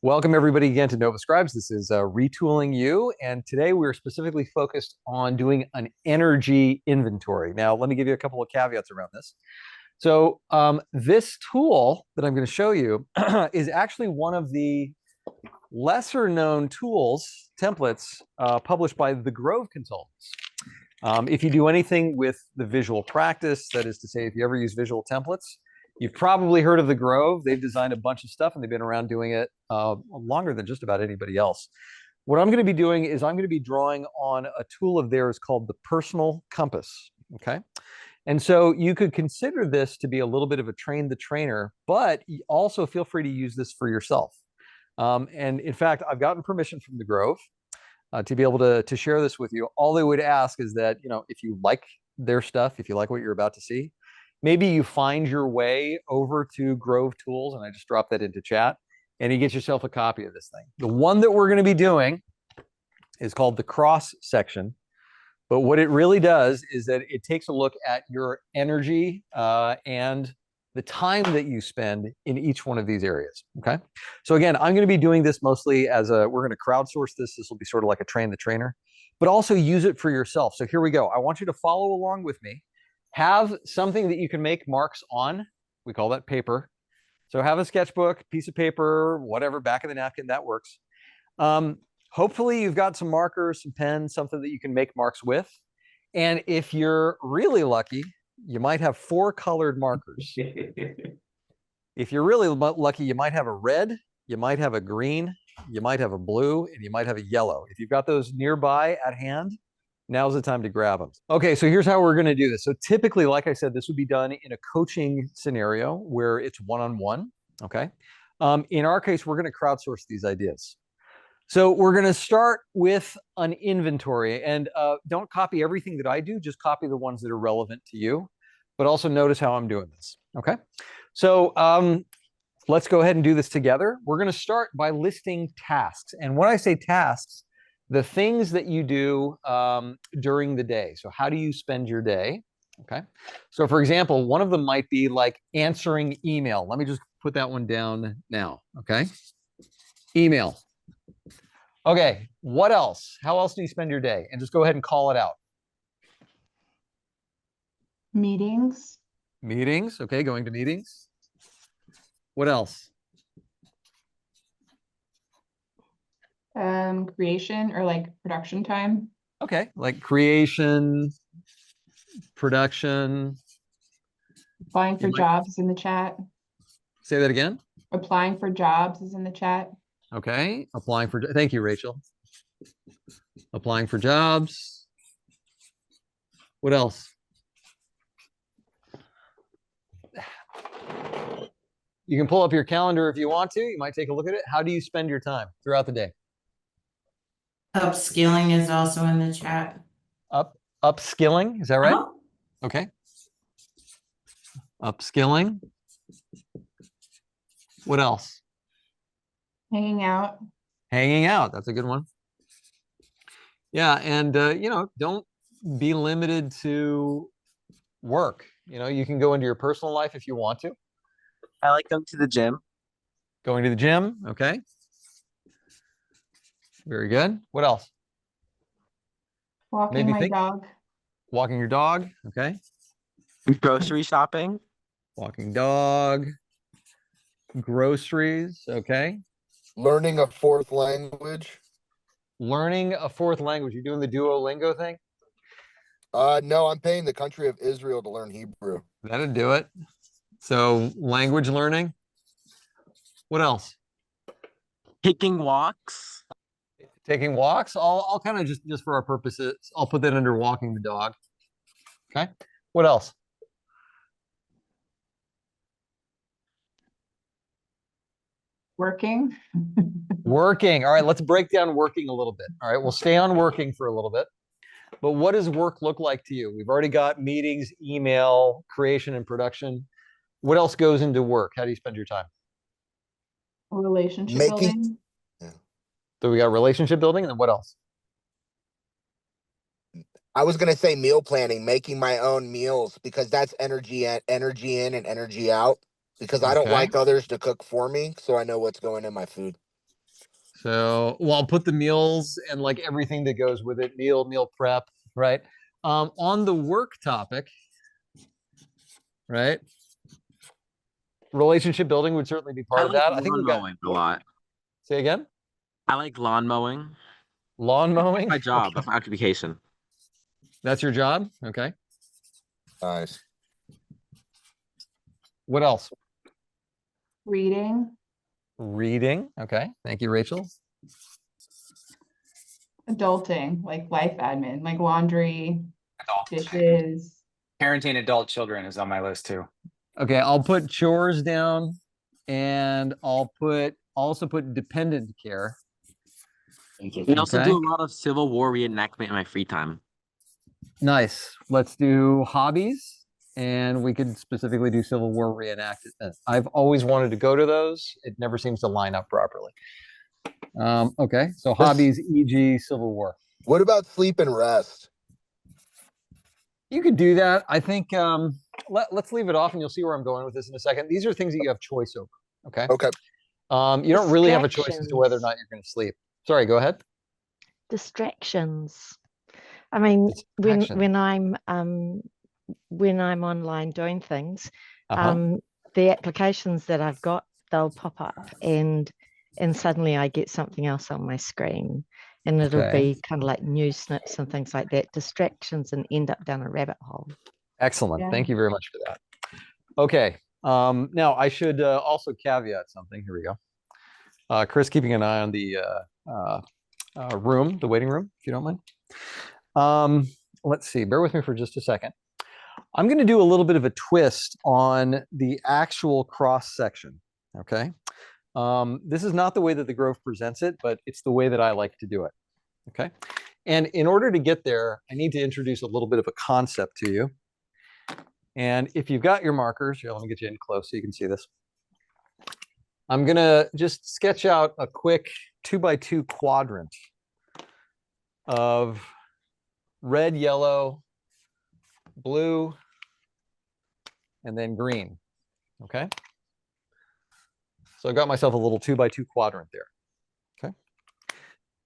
Welcome everybody again to NOVA Scribes. This is Retooling You, and today we're specifically focused on doing an energy inventory. Now, let me give you a couple of caveats around this. So this tool that I'm going to show you is actually one of the lesser known tools, templates, published by the Grove Consultants. If you do anything with the visual practice, that is to say, if you ever use visual templates, you've probably heard of the Grove. They've designed a bunch of stuff and they've been around doing it longer than just about anybody else. What I'm going to be doing is I'm going to be drawing on a tool of theirs called the Personal Compass. Okay. And so you could consider this to be a little bit of a train the trainer, but also feel free to use this for yourself. And in fact, I've gotten permission from the Grove to be able to share this with you. All they would ask is that, if you like their stuff, if you like what you're about to see, maybe you find your way over to Grove Tools, and I just dropped that into chat, and you get yourself a copy of this thing. The one that we're going to be doing is called the cross section. But what it really does is that it takes a look at your energy and the time that you spend in each one of these areas. Okay. So again, I'm going to be doing this mostly as we're going to crowdsource this. This will be sort of like a train the trainer, but also use it for yourself. So here we go. I want you to follow along with me. Have something that you can make marks on. We call that paper. So have a sketchbook, piece of paper, whatever, back of the napkin, that works. Hopefully you've got some markers, some pens, something that you can make marks with. And if you're really lucky, you might have 4 colored markers. If you're really lucky, you might have a red, you might have a green, you might have a blue, and you might have a yellow. If you've got those nearby at hand, now's the time to grab them. Okay, so here's how we're going to do this. So typically, like I said, this would be done in a coaching scenario where it's one-on-one, okay? In our case, we're going to crowdsource these ideas. So we're going to start with an inventory, and don't copy everything that I do, just copy the ones that are relevant to you, but also notice how I'm doing this, okay? So let's go ahead and do this together. We're going to start by listing tasks. And when I say tasks, the things that you do during the day. So how do you spend your day? Okay. So for example, one of them might be like answering email. Let me just put that one down now. Okay. Email. Okay. What else? How else do you spend your day? And just go ahead and call it out. Meetings. Meetings. Okay. Going to meetings. What else? Creation or like production time. Okay. Like creation, production. Applying for jobs is in the chat. Say that again. Applying for jobs is in the chat. Okay. Applying for, thank you, Rachel. Applying for jobs. What else? You can pull up your calendar if you want to. You might take a look at it. How do you spend your time throughout the day? Upskilling is also in the chat. Upskilling, is that right? Oh. Okay. Upskilling. What else? Hanging out. Hanging out. That's a good one. Yeah, and don't be limited to work. You can go into your personal life if you want to. I like going to the gym. Going to the gym, okay. Very good. What else? Walking my dog. Walking your dog, okay. Grocery shopping. Walking dog. Groceries, okay. Learning a 4th language. Learning a 4th language. You doing the Duolingo thing? No, I'm paying the country of Israel to learn Hebrew. That'd do it. So language learning. What else? Taking walks. Taking walks. I'll kind of just for our purposes, I'll put that under walking the dog. Okay. What else? Working. Working. All right, let's break down working a little bit. All right, we'll stay on working for a little bit. But what does work look like to you? We've already got meetings, email, creation, and production. What else goes into work? How do you spend your time? Relationship building. Yeah. So we got relationship building, and then what else? I was gonna say meal planning, making my own meals, because that's energy in and energy out. Because I don't like others to cook for me, so I know what's going in my food. So, well, I'll put the meals and like everything that goes with it, meal prep, right? On the work topic, right? Relationship building would certainly be part I of like that. I think lawn we've got, mowing a lot. say again, I like lawn mowing. lawn mowing. My job, Okay. that's my occupation. That's your job. Okay. Nice. What else? Reading, Reading. Okay. Thank you, Rachel. adulting, like life admin, like laundry, dishes. Parenting adult children is on my list too. Okay. I'll put chores down and I'll also put dependent care. I also Okay. do a lot of Civil War reenactment in my free time. Nice. Let's do hobbies, and we could specifically do Civil War reenactment. I've always wanted to go to those. It never seems to line up properly. Okay, so hobbies, e.g. Civil War. What about sleep and rest? You could do that. I think let's leave it off, and you'll see where I'm going with this in a second. These are things that you have choice over. Okay. Okay. You don't really have a choice as to whether or not you're going to sleep. Sorry, go ahead. Distractions. I mean, Distraction. when I'm online doing things, Uh-huh. the applications that I've got, they'll pop up and suddenly I get something else on my screen, and it'll Okay. be kind of like news snips and things like that, distractions, and end up down a rabbit hole. Excellent. Yeah. Thank you very much for that. Okay. Now I should also caveat something. Here we go. Chris, keeping an eye on the room, the waiting room, if you don't mind. Let's see. Bear with me for just a second. I'm going to do a little bit of a twist on the actual cross section. Okay. This is not the way that the Grove presents it, but it's the way that I like to do it. Okay. And in order to get there, I need to introduce a little bit of a concept to you. And if you've got your markers, here, let me get you in close so you can see this. I'm going to just sketch out a quick 2x2 quadrant of red, yellow, blue, and then green. Okay. So I've got myself a little 2x2 quadrant there. Okay.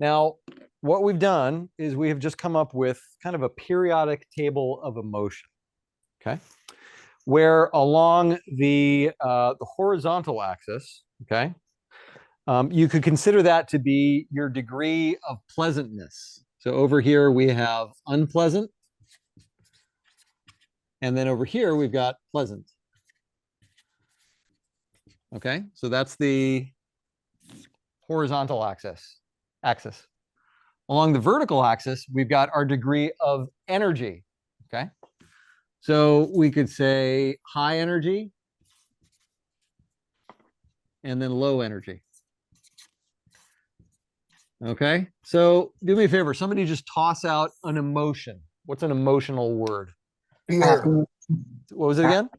Now, what we've done is we have just come up with kind of a periodic table of emotion. Okay. Where along the horizontal axis, okay, you could consider that to be your degree of pleasantness. So over here we have unpleasant, and then over here we've got pleasant. Okay, so that's the horizontal axis. Along the vertical axis, we've got our degree of energy. Okay, so we could say high energy and then low energy. Okay, so do me a favor. Somebody just toss out an emotion. What's an emotional word? Fear. What was it again?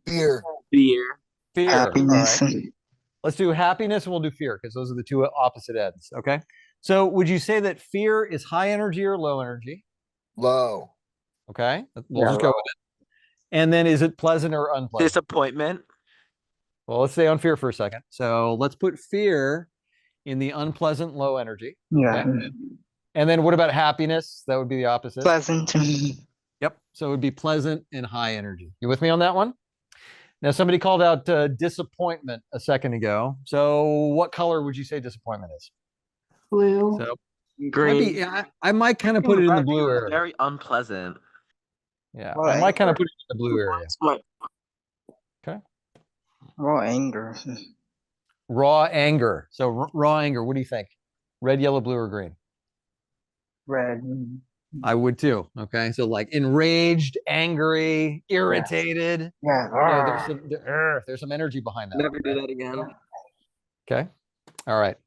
Fear. Fear. Fear. Happiness. All right. Let's do happiness and we'll do fear because those are the two opposite ends. Okay, so would you say that fear is high energy or low energy? Low. Okay, we'll just go with it. And then is it pleasant or unpleasant? Disappointment. Well, let's stay on fear for a second. So let's put fear in the unpleasant low energy. Yeah. Okay. And then what about happiness? That would be the opposite. Pleasant. Yep. So it would be pleasant and high energy. You with me on that one? Now, somebody called out disappointment a second ago. So what color would you say disappointment is? Blue. So Green. I might kind of put it in the Red blue is area. very unpleasant. Yeah, Well, I might kind of put it in the blue area. Okay. Raw anger. Raw anger. So raw anger, what do you think? Red, yellow, blue, or green? Red. I would too. Okay. So like enraged, angry, irritated. Yeah. You know, there's some energy behind that. Never do that again. Okay. All right.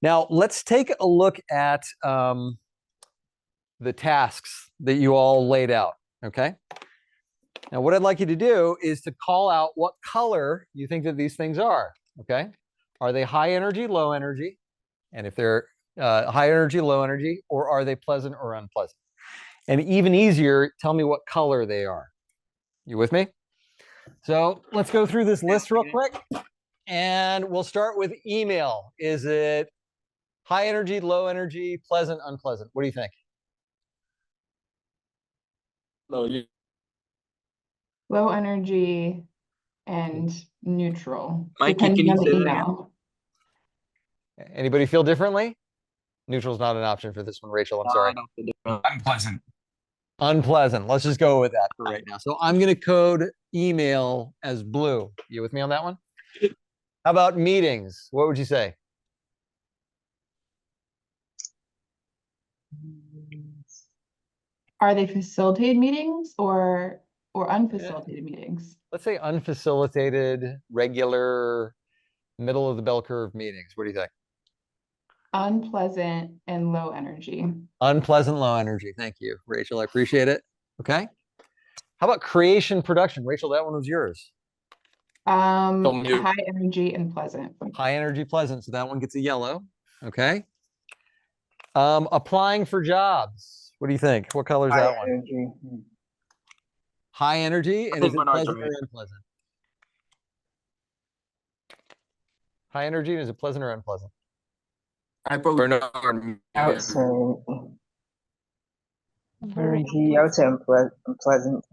Now let's take a look at the tasks that you all laid out. Okay. Now what I'd like you to do is to call out what color you think that these things are. Okay. Are they high energy, low energy? And if they're high energy, low energy, or are they pleasant or unpleasant? And even easier, tell me what color they are. You with me? So let's go through this list real quick. And we'll start with email. Is it High energy, low energy, pleasant, unpleasant. What do you think? Low energy and neutral, Mikey, depending can you on say the that again? email. Anybody feel differently? Neutral is not an option for this one, Rachel. I'm sorry. Unpleasant. Unpleasant. Let's just go with that for right now. So I'm going to code email as blue. You with me on that one? How about meetings? What would you say? Are they facilitated meetings or unfacilitated meetings? Let's say unfacilitated, regular, middle of the bell curve meetings. What do you think? Unpleasant and low energy. Unpleasant, low energy. Thank you, Rachel. I appreciate it. Okay. How about creation, production? Rachel, that one was yours. High energy and pleasant. High energy, pleasant. So that one gets a yellow. Okay. Applying for jobs. What do you think? What color is High that one? energy. High energy. And is it pleasant or unpleasant? High energy. And is it pleasant or unpleasant? I would say energy. I would say unpleasant.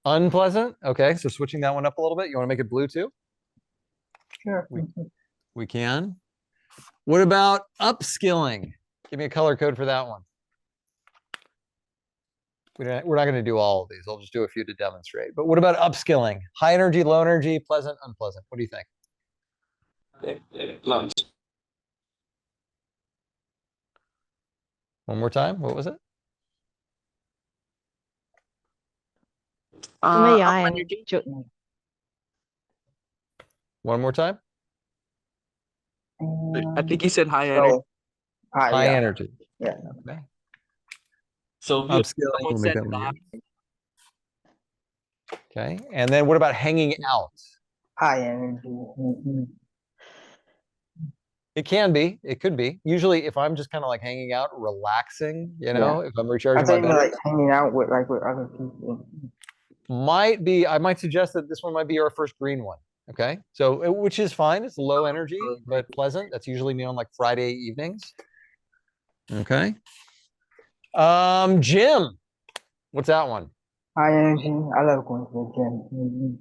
Unpleasant. Okay. So switching that one up a little bit. You want to make it blue too? Sure. We can. What about upskilling? Give me a color code for that one. We're not going to do all of these. I'll just do a few to demonstrate. But what about upskilling? High energy, low energy, pleasant, unpleasant. What do you think? One more time. What was it? For me, Up I energy. One more time. I think he said high energy. High energy. Yeah. Okay. So Upskilling. someone We'll make said that one not. blue. Okay. And then what about hanging out? High energy. It can be. It could be. Usually, if I'm just kind of like hanging out, relaxing, you know, if I'm I recharging thought my you meant battery, like hanging out with other people. might be. I might suggest that this one might be our first green one. Okay. So, which is fine. It's low energy, but pleasant. That's usually me on like Friday evenings. Okay. Gym. What's that one? High energy. I love going to the gym.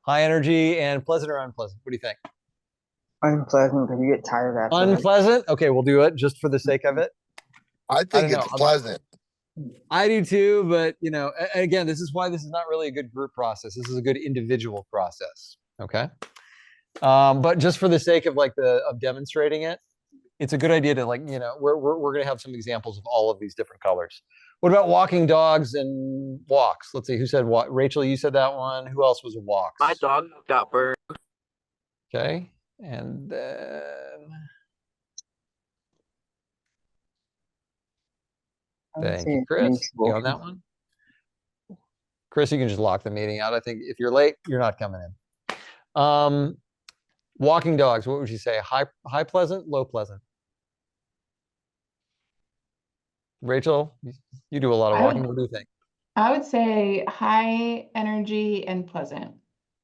High energy and pleasant or unpleasant? What do you think? Unpleasant because you get tired after. Unpleasant? Okay, we'll do it just for the sake of it. I think don't it's know. pleasant. I do too, but you know, again, this is why this is not really a good group process. This is a good individual process. Okay. But just for the sake of of demonstrating it, it's a good idea to we're gonna have some examples of all of these different colors. What about walking dogs and walks? Let's see, who said what? Rachel, you said that one. Who else was a walks? My dog got burned. Okay. And then thank you, Chris. You on that one? Chris, you can just lock the meeting out. I think if you're late, you're not coming in. Walking dogs, what would you say? High pleasant, low pleasant? Rachel, you do a lot of walking. What do you think? I would say high energy and pleasant.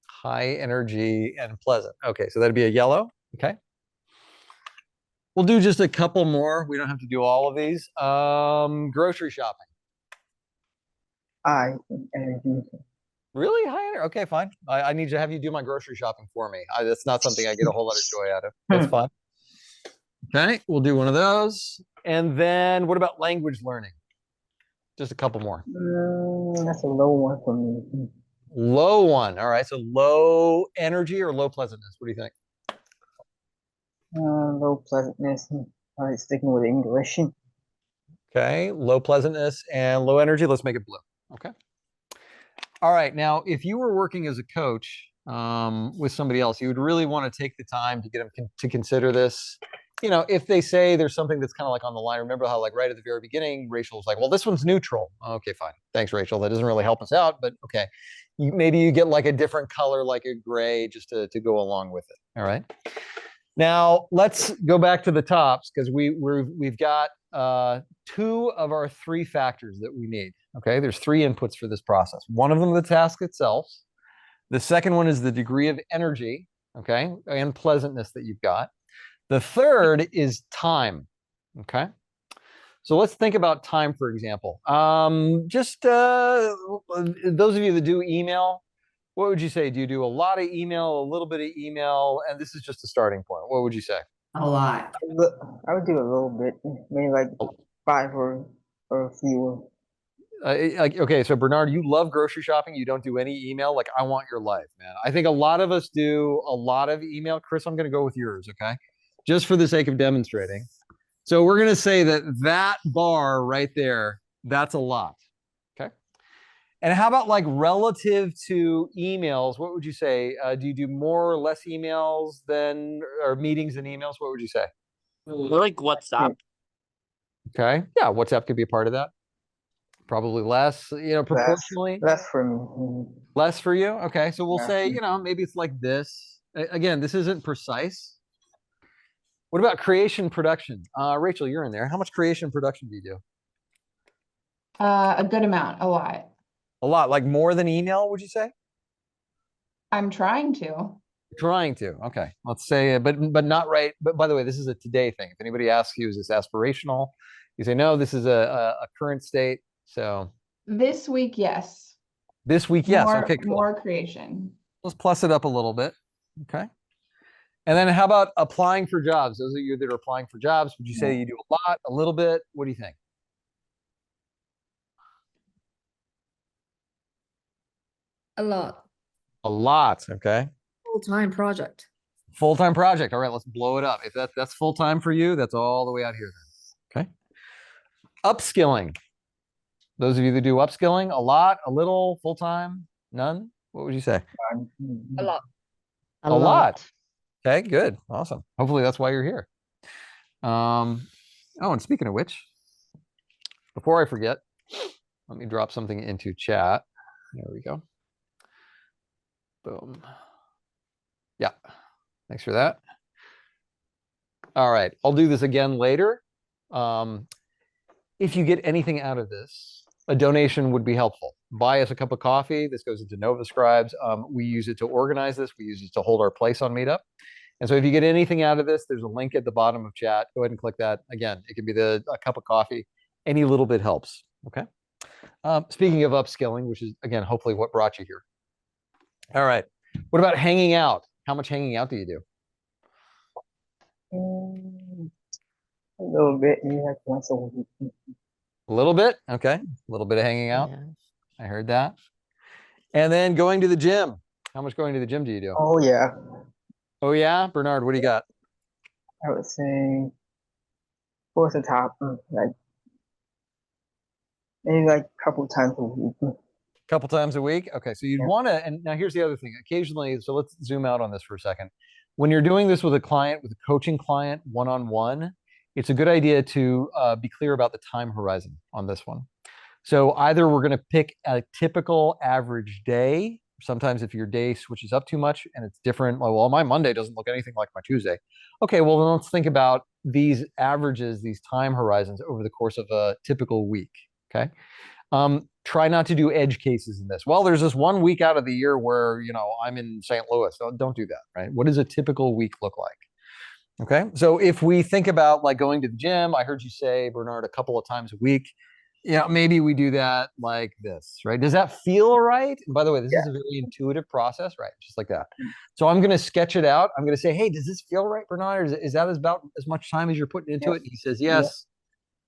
High energy and pleasant. Okay, so that'd be a yellow. Okay. We'll do just a couple more. We don't have to do all of these. Grocery shopping. High energy. Really high energy? Okay, fine. I need to have you do my grocery shopping for me. That's not something I get a whole lot of joy out of. That's fine. Okay, we'll do one of those. And then what about language learning? Just a couple more. That's a low one for me. Low one. All right. So low energy or low pleasantness? What do you think? Low pleasantness. All right, sticking with English. Okay. Low pleasantness and low energy. Let's make it blue. Okay. All right. Now, if you were working as a coach with somebody else, you would really want to take the time to get them to consider this. You know, if they say there's something that's kind of like on the line, remember how like right at the very beginning, Rachel was like, well, this one's neutral. Okay, fine. Thanks, Rachel. That doesn't really help us out, but okay. Maybe you get like a different color, like a gray, just to go along with it. All right. Now, let's go back to the tops because we've got 2 of our 3 factors that we need. Okay, there's 3 inputs for this process. One of them, the task itself. The second one is the degree of energy, okay, and pleasantness that you've got. The third is time. Okay. So let's think about time, for example. Just those of you that do email, what would you say? Do you do a lot of email, a little bit of email? And this is just a starting point. What would you say? A lot. I would do a little bit, maybe like 5 or fewer. Okay, so Bernard, you love grocery shopping. You don't do any email. Like, I want your life, man. I think a lot of us do a lot of email. Chris, I'm going to go with yours, okay? Just for the sake of demonstrating. So we're going to say that that bar right there, that's a lot, okay? And how about like relative to emails? What would you say? Do you do more or less emails than, or meetings than emails? What would you say? More like WhatsApp. Okay, yeah, WhatsApp could be a part of that. Probably less, proportionally. Less for me. Mhm. Less for you? Okay, so we'll Yeah. say, maybe it's like this. Again, this isn't precise. What about creation production? Rachel, you're in there. How much creation production do you do? A good amount, a lot. A lot, like more than email, would you say? I'm trying to. Trying to. Okay, let's say, but not right. But by the way, this is a today thing. If anybody asks you, is this aspirational? You say, no, this is a current state. So This week, yes. this week, yes. More, Okay, cool. more creation. Let's plus it up a little bit. Okay. And then how about applying for jobs? Those of you that are applying for jobs, would you say you do a lot, a little bit? What do you think? A lot. A lot. Okay. Full-time project. Full-time project. All right, let's blow it up. If that's full-time for you, that's all the way out here then. Okay. Upskilling. Those of you that do upskilling, a lot, a little, full-time, none? What would you say? A lot. A lot. Okay, good. Awesome. Hopefully that's why you're here. Oh, and speaking of which, before I forget, let me drop something into chat. There we go. Boom. Yeah. Thanks for that. All right. I'll do this again later. If you get anything out of this, a donation would be helpful. Buy us a cup of coffee. This goes into NOVA Scribes. We use it to organize this. We use it to hold our place on Meetup. And so if you get anything out of this, there's a link at the bottom of chat. Go ahead and click that. Again, it can be a cup of coffee. Any little bit helps. Okay. Speaking of upskilling, which is, again, hopefully what brought you here. All right. What about hanging out? How much hanging out do you do? A little bit, maybe like once a week. A little bit. Okay. A little bit of hanging out. Yeah. I heard that. And then going to the gym. How much going to the gym do you do? Oh yeah, Oh, yeah? Bernard, what do you got? I would say towards the top, like maybe like a couple times a week. Couple times a week? Okay, so you'd Yeah. want to, and now here's the other thing. Occasionally, so let's zoom out on this for a second. When you're doing this with a client, with a coaching client, one-on-one, it's a good idea to be clear about the time horizon on this one. So either we're going to pick a typical average day. Sometimes if your day switches up too much and it's different, well, my Monday doesn't look anything like my Tuesday. Okay, well, then let's think about these averages, these time horizons over the course of a typical week, okay? Try not to do edge cases in this. Well, there's this 1 week out of the year where, I'm in St. Louis. So don't do that, right? What does a typical week look like? Okay, so if we think about like going to the gym, I heard you say, Bernard, a couple of times a week. Maybe we do that like this, right? Does that feel right? And by the way, this is a very intuitive process, right? Just like that. So I'm going to sketch it out. I'm going to say, hey, does this feel right, Bernard? Or is that about as much time as you're putting into it? And he says, yes.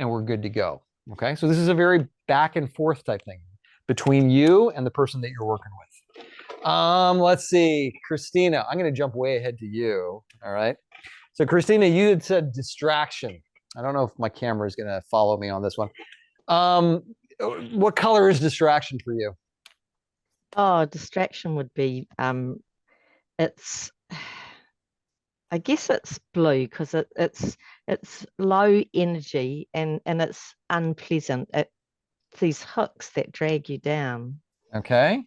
And we're good to go. Okay, so this is a very back and forth type thing between you and the person that you're working with. Let's see, Christina, I'm going to jump way ahead to you. All right. So Christina, you had said distraction. I don't know if my camera is going to follow me on this one. What color is distraction for you? Oh, distraction would be it's I guess it's blue because it's low energy and it's unpleasant. It's these hooks that drag you down. Okay.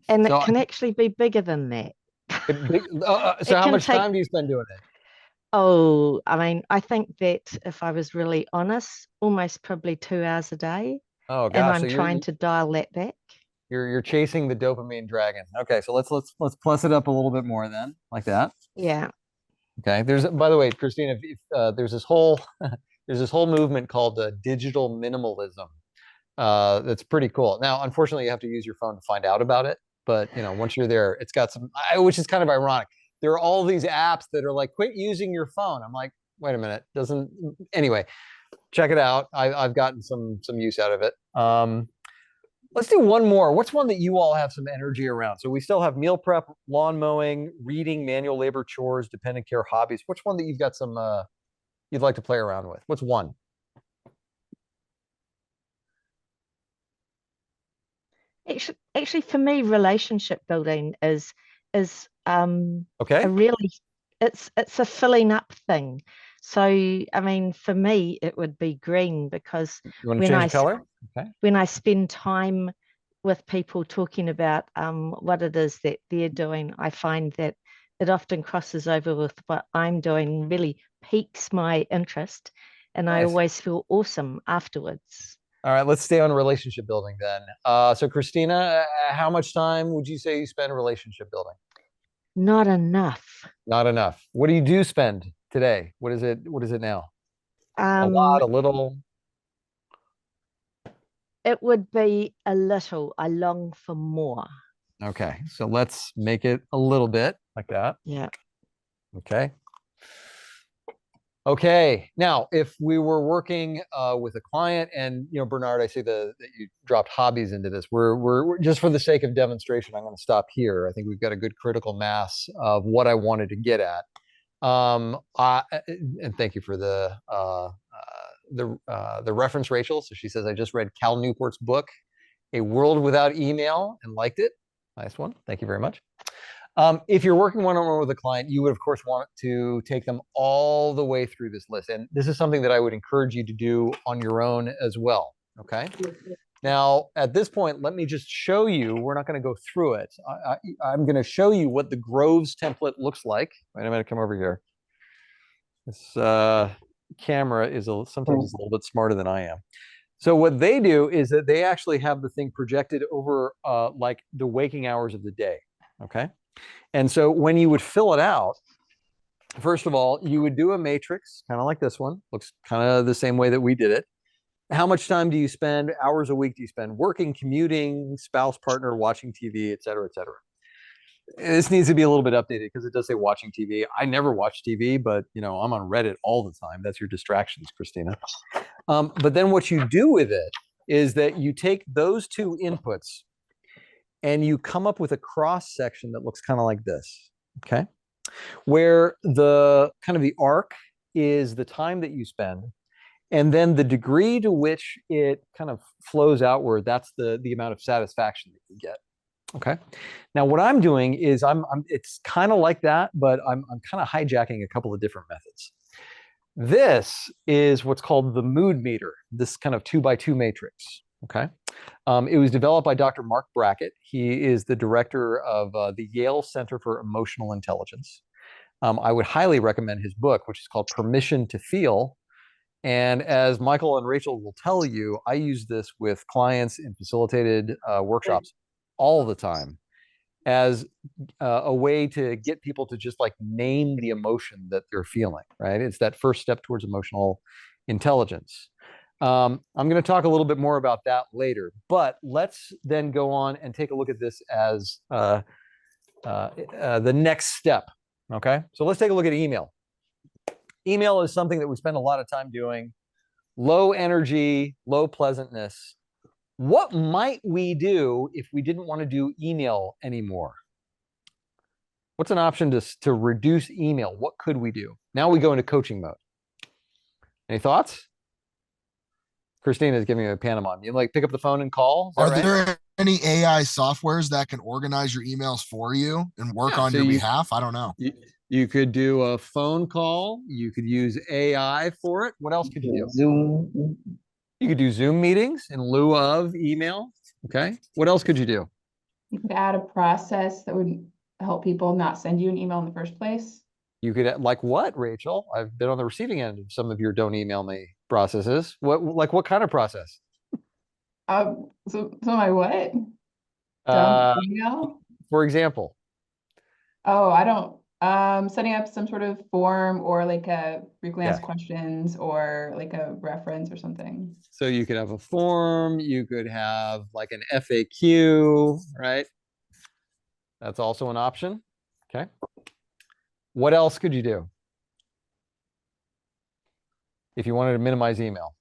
And So it can actually be bigger than that. So how can much take- time do you spend doing it? Oh, I mean, I think that if I was really honest, almost probably 2 hours a day. Oh And gosh, I'm so trying to dial that back. you're chasing the dopamine dragon. Okay, so let's plus it up a little bit more then, like that. Yeah. Okay. By the way, Christina, there's this whole there's this whole movement called digital minimalism. That's pretty cool. Now, unfortunately, you have to use your phone to find out about it. But once you're there, it's got which is kind of ironic. There are all these apps that are like, quit using your phone. I'm like, wait a minute, anyway, check it out. I've gotten some use out of it. Let's do one more. What's one that you all have some energy around? So we still have meal prep, lawn mowing, reading, manual labor, chores, dependent care, hobbies. Which one that you've got some you'd like to play around with? What's one? Actually, for me, relationship building is Okay. a really it's a filling up thing. So I mean, for me, it would be green because You want to change color? Okay. when I spend time with people talking about what it is that they're doing, I find that it often crosses over with what I'm doing, really piques my interest, and I Nice. always feel awesome afterwards. All right, let's stay on relationship building then. So Christina, how much time would you say you spend relationship building? Not enough. Not enough. What do you do spend today? What is it now? A Um, lot, a little? It would be a little. I long for more. Okay, so let's make it a little bit like that. Yeah. Okay. Okay. Now, if we were working with a client, and Bernard, I see that you dropped hobbies into this. We're just for the sake of demonstration, I'm going to stop here. I think we've got a good critical mass of what I wanted to get at. And thank you for the reference, Rachel. So she says, I just read Cal Newport's book, A World Without Email, and liked it. Nice one. Thank you very much. If you're working one-on-one with a client, you would, of course, want to take them all the way through this list. And this is something that I would encourage you to do on your own as well. Okay. Now, at this point, let me just show you. We're not going to go through it. I'm going to show you what the Groves template looks like. Wait, I'm going to come over here. This camera is sometimes a little bit smarter than I am. So what they do is that they actually have the thing projected over like the waking hours of the day. Okay. And so when you would fill it out, first of all, you would do a matrix, kind of like this one. Looks kind of the same way that we did it. How much time do you spend, hours a week do you spend working, commuting, spouse, partner, watching TV, et cetera, et cetera. This needs to be a little bit updated because it does say watching TV. I never watch TV, but I'm on Reddit all the time. That's your distractions, Christina. But then what you do with it is that you take those two inputs and you come up with a cross section that looks kind of like this, okay? Where the kind of the arc is the time that you spend, and then the degree to which it kind of flows outward, that's the amount of satisfaction that you get, okay? Now, what I'm doing is it's kind of like that, but I'm kind of hijacking a couple of different methods. This is what's called the mood meter, this kind of 2x2 matrix, okay? It was developed by Dr. Mark Brackett. He is the director of the Yale Center for Emotional Intelligence. I would highly recommend his book, which is called Permission to Feel. And as Michael and Rachel will tell you, I use this with clients in facilitated workshops all the time as a way to get people to just like name the emotion that they're feeling, right? It's that first step towards emotional intelligence. I'm going to talk a little bit more about that later, but let's then go on and take a look at this as the next step. Okay, so let's take a look at email. Email is something that we spend a lot of time doing. Low energy, low pleasantness. What might we do if we didn't want to do email anymore? What's an option to reduce email? What could we do? Now we go into coaching mode. Any thoughts? Christina is giving me a Panama. You like pick up the phone and call? Are there any AI softwares that can organize your emails for you and work on your behalf? I don't know. You could do a phone call. You could use AI for it. What else could you do? Zoom. You could do Zoom meetings in lieu of email. Okay. What else could you do? You could add a process that would help people not send you an email in the first place. You could, like what, Rachel? I've been on the receiving end of some of your don't email me processes. What kind of process? So my what? Dumb email? For example. Oh, I don't Setting up some sort of form or like a frequently asked Yeah. questions or like a reference or something. So you could have a form, you could have like an FAQ, right? That's also an option. Okay. What else could you do if you wanted to minimize email?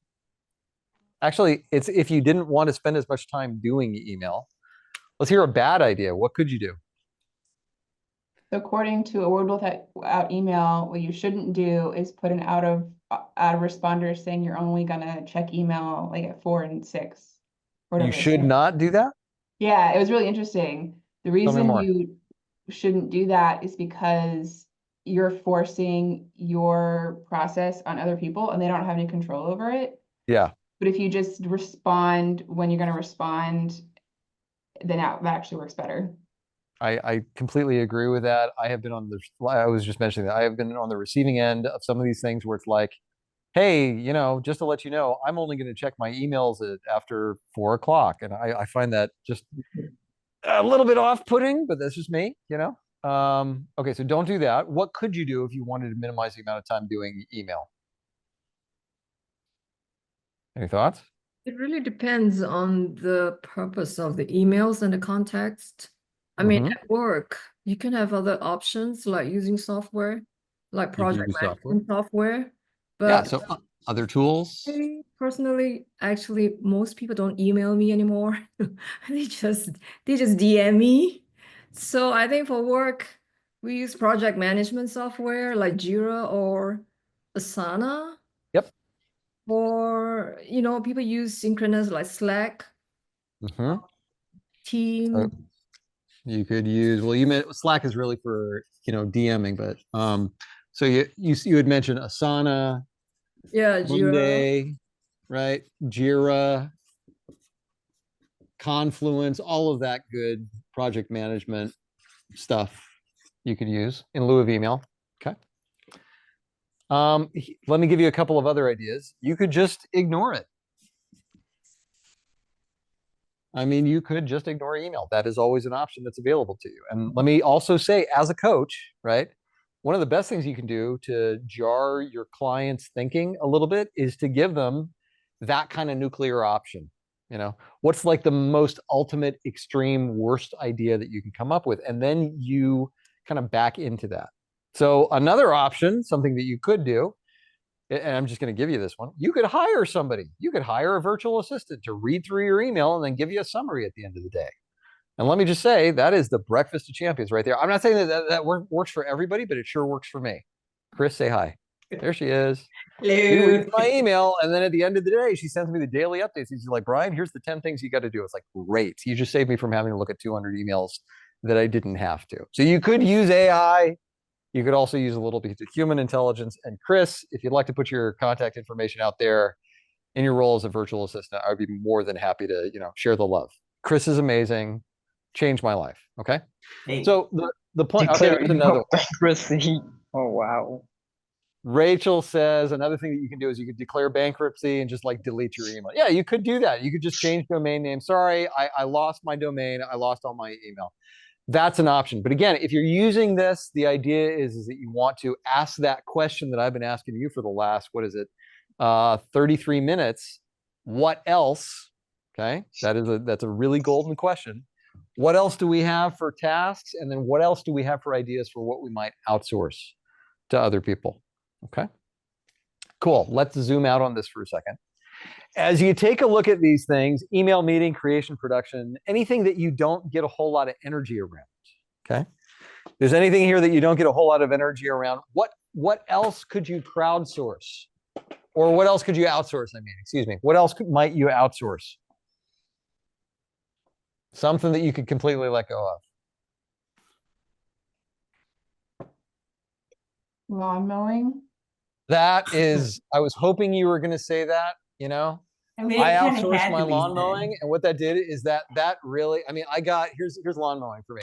Actually, it's if you didn't want to spend as much time doing email. Let's hear a bad idea. What could you do? So according to a word without email, what you shouldn't do is put an out of responder saying you're only gonna check email like at 4 and 6. You should not do that? Yeah, it was really interesting. The Tell me reason more. you shouldn't do that is because you're forcing your process on other people and they don't have any control over it. Yeah. But if you just respond when you're going to respond, then that actually works better. I completely agree with that. I have been on the, I was just mentioning that I have been on the receiving end of some of these things where it's like, hey, you know, just to let you know, I'm only going to check my emails after 4 o'clock. And I find that just a little bit off-putting, but that's just me, you know? Okay, so don't do that. What could you do if you wanted to minimize the amount of time doing email? Any thoughts? It really depends on the purpose of the emails and the context. I mean, at work, you can have other options like using software, like You can project use software. management software. Yeah, But so other tools. personally, actually, most people don't email me anymore. They just DM me. So I think for work, we use project management software like Jira or Asana. Yep. Or, people use synchronous like Slack, Team. You could use, well, you meant Slack is really for, DMing, but so you had mentioned Asana, Yeah, Jira. Monday, right? Jira, Confluence, all of that good project management stuff you could use in lieu of email. Okay. Let me give you a couple of other ideas. You could just ignore it. I mean, you could just ignore email. That is always an option that's available to you. And let me also say, as a coach, right, one of the best things you can do to jar your clients' thinking a little bit is to give them that kind of nuclear option. You know, what's like the most ultimate extreme worst idea that you can come up with? And then you kind of back into that. So another option, something that you could do, and I'm just going to give you this one. You could hire somebody. You could hire a virtual assistant to read through your email and then give you a summary at the end of the day. And let me just say, that is the breakfast of champions right there. I'm not saying that works for everybody, but it sure works for me. Chris, say hi. There she is. Hello. She reads my email, and then at the end of the day, she sends me the daily updates. She's like, Brian, here's the 10 things you got to do. It's like, great. You just saved me from having to look at 200 emails that I didn't have to. So you could use AI. You could also use a little bit of human intelligence. And Chris, if you'd like to put your contact information out there in your role as a virtual assistant, I would be more than happy to, share the love. Chris is amazing. Changed my life. Okay. Hey. So the point, okay, there's another one. Bankruptcy. Oh, wow. Rachel says another thing that you can do is you could declare bankruptcy and just like delete your email. Yeah, you could do that. You could just change domain name. Sorry, I lost my domain. I lost all my email. That's an option. But again, if you're using this, the idea is that you want to ask that question that I've been asking you for the last, 33 minutes. What else? Okay, that's a really golden question. What else do we have for tasks? And then what else do we have for ideas for what we might outsource to other people? Okay, cool. Let's zoom out on this for a second. As you take a look at these things, email meeting, creation, production, anything that you don't get a whole lot of energy around, okay? If there's anything here that you don't get a whole lot of energy around, what else could you crowdsource? Or what else could you outsource, excuse me. What else might you outsource? Something that you could completely let go of. Lawn mowing. That is, I was hoping you were going to say that, I mean, I it kinda outsourced had my to be lawn said. mowing, and what that did is that really, here's lawn mowing for me.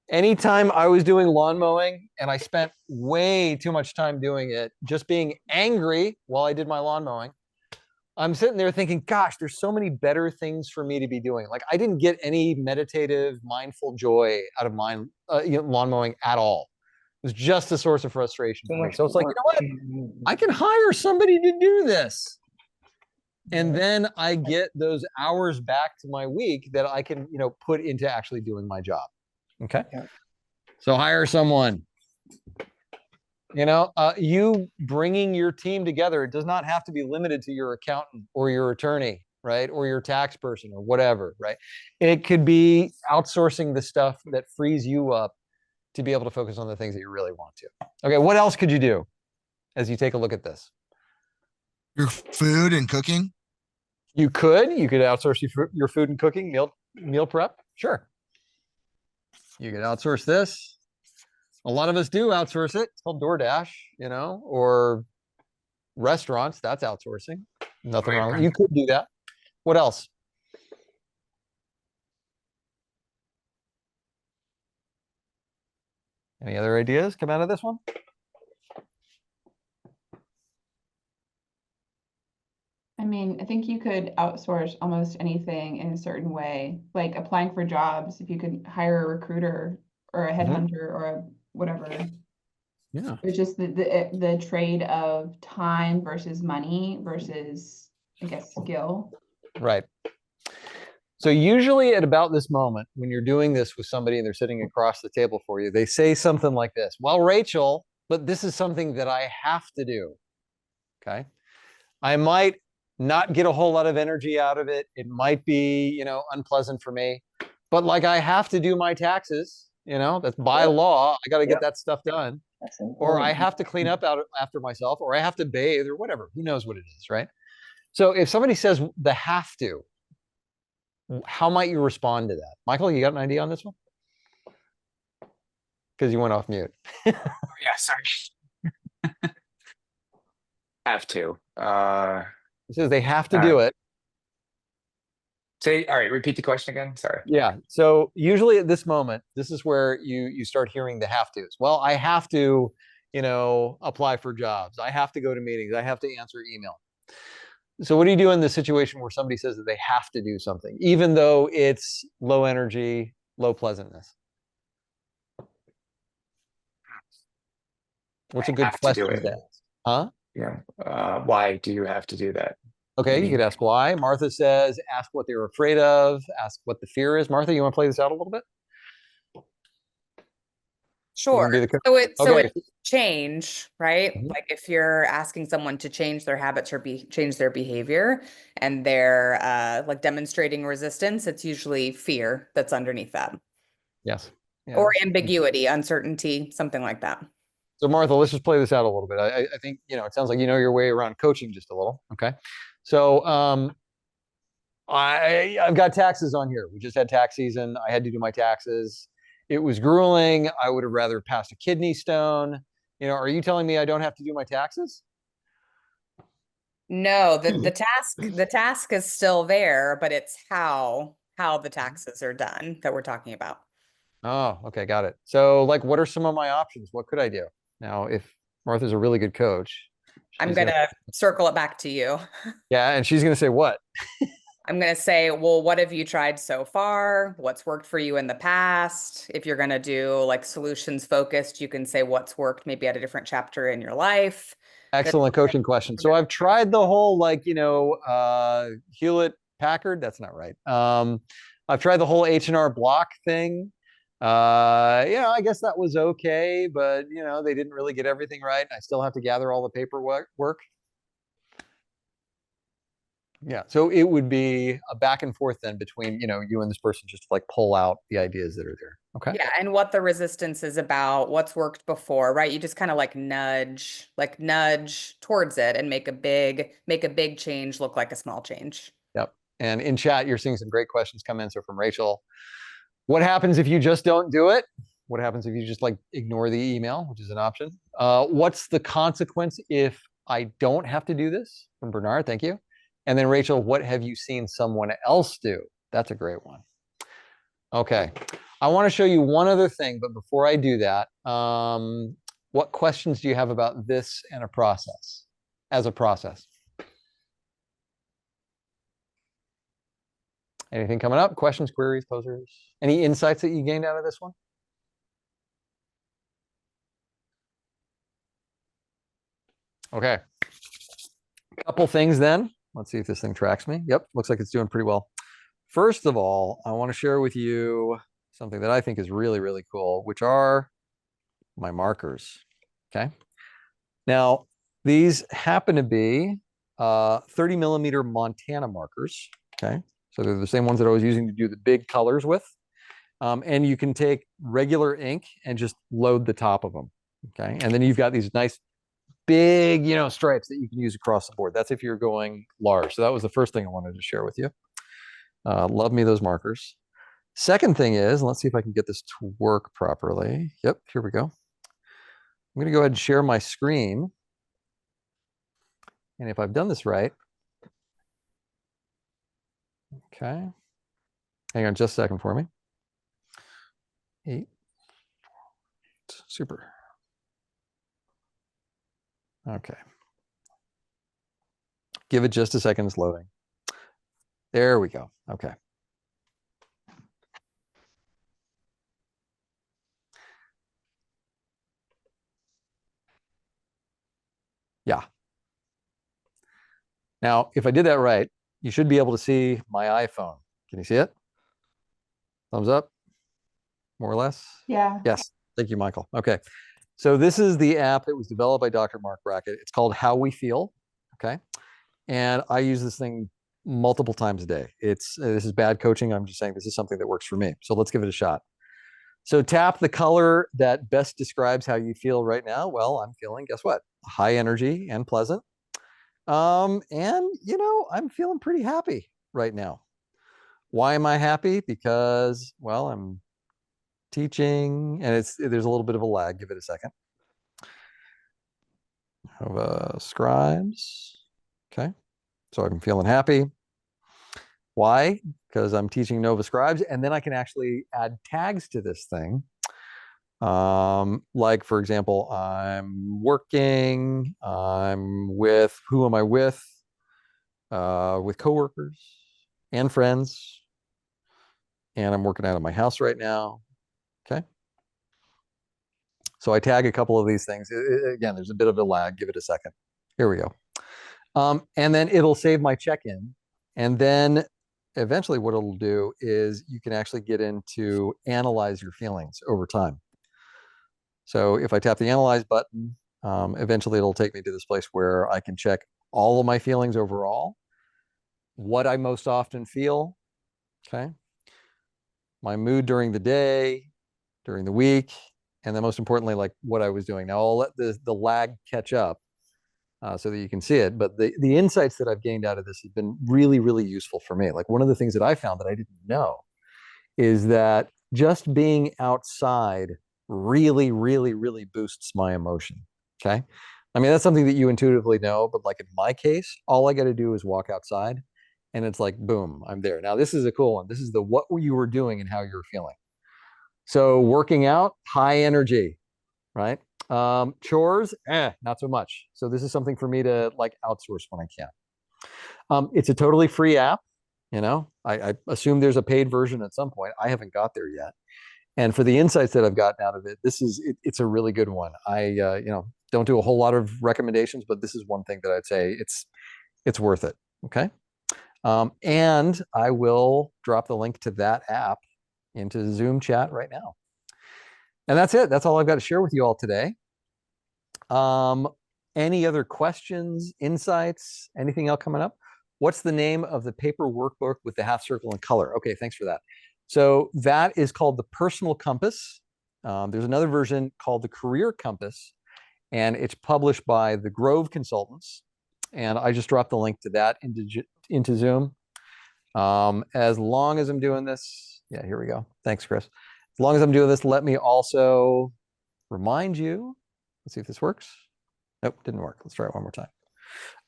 Anytime I was doing lawn mowing and I spent way too much time doing it, just being angry while I did my lawn mowing, I'm sitting there thinking, gosh, there's so many better things for me to be doing. Like I didn't get any meditative, mindful joy out of lawn mowing at all. was just a source of frustration Too for me. much So it's like, you work. know what? I can hire somebody to do this. And then I get those hours back to my week that I can, you know, put into actually doing my job. Okay. Yeah. So hire someone. You know, you bringing your team together, it does not have to be limited to your accountant or your attorney, right? Or your tax person or whatever, right? It could be outsourcing the stuff that frees you up to be able to focus on the things that you really want to. Okay, what else could you do as you take a look at this? Your food and cooking. You could outsource your food and cooking, meal prep. Sure. You could outsource this. A lot of us do outsource it. It's called DoorDash, you know, or restaurants. That's outsourcing. Nothing wrong with it. You could do that. What else? Any other ideas come out of this one? I mean, I think you could outsource almost anything in a certain way, like applying for jobs. If you could hire a recruiter or a headhunter or a whatever. Yeah. It's just the trade of time versus money versus, I guess, skill. Right. So usually at about this moment, when you're doing this with somebody and they're sitting across the table for you, they say something like this. Well, Rachel, but this is something that I have to do. Okay. I might not get a whole lot of energy out of it. It might be, you know, unpleasant for me, but like I have to do my taxes, you know, that's by law. I got to get that stuff done. Or I have to clean up after myself, or I have to bathe or whatever. Who knows what it is, right? So if somebody says the have to, how might you respond to that? Michael, you got an idea on this one? Because you went off mute. Yeah, sorry. Have to. It says they have to do it. All right, repeat the question again. Sorry. Yeah. So usually at this moment, this is where you start hearing the have tos. Well, I have to, you know, apply for jobs. I have to go to meetings. I have to answer email. So what do you do in the situation where somebody says that they have to do something, even though it's low energy, low pleasantness? What's a good question to ask? Huh? Yeah. Why do you have to do that? Okay, you could ask why. Martha says, ask what they're afraid of, ask what the fear is. Martha, you want to play this out a little bit? Sure. So it's change, right? Mhm. Like if you're asking someone to change their habits or change their behavior and they're like demonstrating resistance, it's usually fear that's underneath that. Yes. Or ambiguity, uncertainty, something like that. So Martha, let's just play this out a little bit. I think, you know, it sounds like you know your way around coaching just a little. Okay. So I've got taxes on here. We just had tax season. I had to do my taxes. It was grueling. I would have rather passed a kidney stone. You know, are you telling me I don't have to do my taxes? No, the task is still there, but it's how the taxes are done that we're talking about. Oh, okay, got it. So like, what are some of my options? What could I do? Now, if Martha's a really good coach, I'm gonna circle it back to you. Yeah, and she's gonna say what? I'm going to say, well, what have you tried so far? What's worked for you in the past? If you're going to do like solutions focused, you can say what's worked maybe at a different chapter in your life. Excellent coaching question. So I've tried the whole, like, you know, Hewlett Packard. That's not right. I've tried the whole H&R Block thing. Yeah, I guess that was okay, but you know, they didn't really get everything right. I still have to gather all the paperwork. Yeah, so it would be a back and forth then between, you know, you and this person, just to like pull out the ideas that are there. Okay. Yeah, and what the resistance is about, what's worked before, right? You just kind of like nudge towards it and make a big change look like a small change. Yep. And in chat, you're seeing some great questions come in. So from Rachel, what happens if you just don't do it? What happens if you just like ignore the email, which is an option? What's the consequence if I don't have to do this? From Bernard, thank you. And then Rachel, what have you seen someone else do? That's a great one. Okay, I want to show you one other thing, but before I do that, what questions do you have about this and a process, as a process? Anything coming up? Questions, queries, posers? Any insights that you gained out of this one? Okay. Couple things then. Let's see if this thing tracks me. Yep, looks like it's doing pretty well. First of all, I want to share with you something that I think is really, really cool, which are my markers. Okay. Now, these happen to be 30 millimeter Montana markers. Okay. So they're the same ones that I was using to do the big colors with. And you can take regular ink and just load the top of them. Okay. And then you've got these nice big, stripes that you can use across the board. That's if you're going large. So that was the first thing I wanted to share with you. Love me those markers. Second thing is, let's see if I can get this to work properly. Yep, here we go. I'm going to go ahead and share my screen. And if I've done this right, okay. Hang on just a second for me. 8. Super. Okay. Give it just a second, it's loading. There we go. Okay. Yeah. Now, if I did that right, you should be able to see my iPhone. Can you see it? Thumbs up, more or less? Yeah. Yes. Thank you, Michael. Okay. So this is the app that was developed by Dr. Mark Brackett. It's called How We Feel. Okay. And I use this thing multiple times a day. This is bad coaching. I'm just saying this is something that works for me. So let's give it a shot. So tap the color that best describes how you feel right now. Well, I'm feeling, guess what? High energy and pleasant. And I'm feeling pretty happy right now. Why am I happy? Because, well, I'm teaching and there's a little bit of a lag. Give it a second. NOVA Scribes. Okay. So I'm feeling happy. Why? Because I'm teaching NOVA Scribes, and then I can actually add tags to this thing. Like, for example, I'm working, who am I with? With coworkers and friends. And I'm working out of my house right now. Okay. So I tag a couple of these things. Again, there's a bit of a lag. Give it a second. Here we go. And then it'll save my check-in. And then eventually what it'll do is you can actually get into analyze your feelings over time. So if I tap the analyze button, eventually it'll take me to this place where I can check all of my feelings overall, what I most often feel, okay, my mood during the day, during the week, and then most importantly, like what I was doing. Now I'll let the lag catch up so that you can see it. But the insights that I've gained out of this have been really, really useful for me. Like one of the things that I found that I didn't know is that just being outside really, really, really boosts my emotion. Okay. I mean, that's something that you intuitively know, but like in my case, all I got to do is walk outside and it's like, boom, I'm there. Now, this is a cool one. This is the what you were doing and how you're feeling. So working out, high energy, right? Chores, not so much. So this is something for me to like outsource when I can. It's a totally free app. I assume there's a paid version at some point. I haven't got there yet. And for the insights that I've gotten out of it, it's a really good one. I don't do a whole lot of recommendations, but this is one thing that I'd say it's worth it. Okay. And I will drop the link to that app into Zoom chat right now. And that's it. That's all I've got to share with you all today. Any other questions, insights, anything else coming up? What's the name of the paper workbook with the half circle and color? Okay, thanks for that. So that is called the Personal Compass. There's another version called the Career Compass, and it's published by the Grove Consultants. And I just dropped the link to that into Zoom. As long as I'm doing this, yeah, here we go. Thanks, Chris. As long as I'm doing this, let me also remind you, let's see if this works. Nope, didn't work. Let's try it one more time.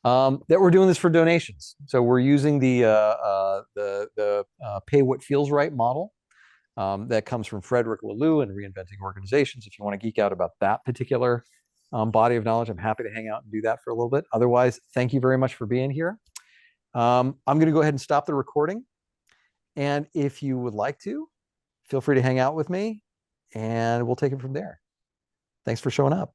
That we're doing this for donations. So we're using the pay what feels right model that comes from Frederick Laloux and Reinventing Organizations. If you want to geek out about that particular body of knowledge, I'm happy to hang out and do that for a little bit. Otherwise, thank you very much for being here. I'm going to go ahead and stop the recording. And if you would like to, feel free to hang out with me and we'll take it from there. Thanks for showing up.